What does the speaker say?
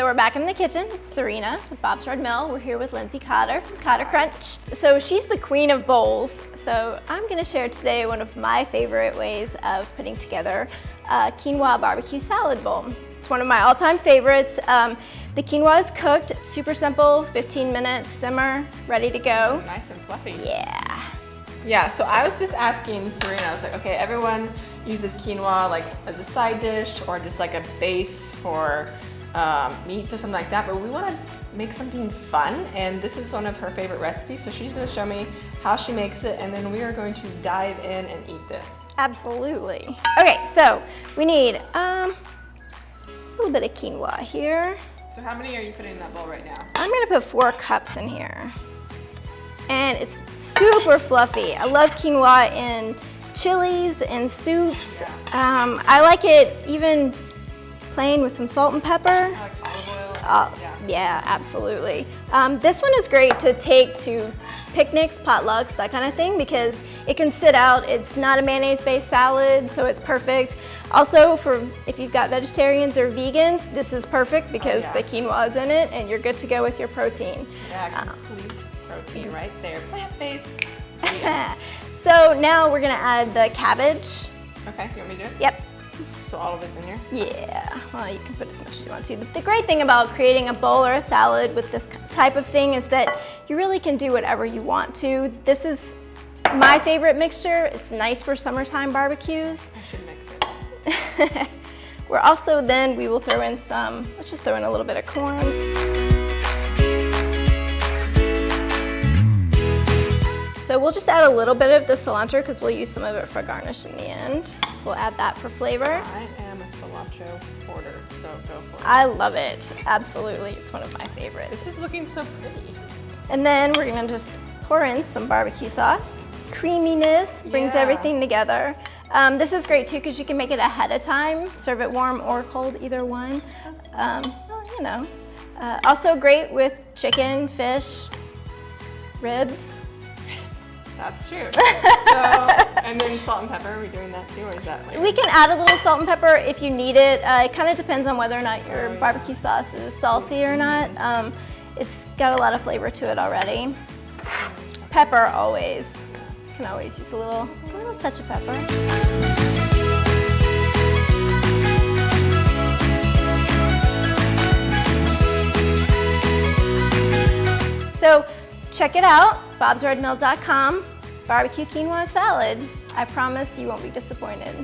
we're back in the kitchen. It's Serena with Bob's Red Mill. We're here with Lindsay Cotter from Cotter Crunch. So she's the queen of bowls. So I'm gonna share today one of my favorite ways of putting together a quinoa barbecue salad bowl. It's one of my all-time favorites. The quinoa is cooked, super simple, 15 minutes, simmer, ready to go. Nice and fluffy. Yeah. Yeah, so I was just asking Serena, I was like, okay, everyone uses quinoa like as a side dish or just like a base for meats or something like that, but we want to make something fun, and this is one of her favorite recipes, so she's going to show me how she makes it, and then we are going to dive in and eat this. Absolutely. Okay, so we need a little bit of quinoa here. So how many are you putting in that bowl right now? I'm gonna put 4 cups in here. And it's super fluffy. I love quinoa in chilies and soups. I like it even plain with some salt and pepper. I like olive oil. Yeah, absolutely. This one is great to take to picnics, potlucks, that kind of thing, because it can sit out. It's not a mayonnaise-based salad, so it's perfect. Also, for if you've got vegetarians or vegans, this is perfect because the quinoa is in it, and you're good to go with your protein. Yeah, complete protein right there, plant-based. So now we're gonna add the cabbage. Okay, you want me to do it? Yep. So all of it's in here? Yeah, well, you can put as much as you want to. The great thing about creating a bowl or a salad with this type of thing is that you really can do whatever you want to. This is my favorite mixture. It's nice for summertime barbecues. I should mix it. We're also then, we will throw in some, let's just throw in a little bit of corn. So we'll just add a little bit of the cilantro because we'll use some of it for garnish in the end. So we'll add that for flavor. I am a cilantro hoarder, so go for it. I love it, absolutely. It's one of my favorites. This is looking so pretty. And then we're gonna just pour in some barbecue sauce. Creaminess brings everything together. This is great too because you can make it ahead of time, serve it warm or cold, either one. Well, you know. Also great with chicken, fish, ribs. That's true. So, and then salt and pepper, are we doing that too, or is that later? We can add a little salt and pepper if you need it. It kind of depends on whether or not your barbecue sauce is salty or not. It's got a lot of flavor to it already. Pepper always. You can always use a little touch of pepper. So check it out, bobsredmill.com, barbecue quinoa salad. I promise you won't be disappointed.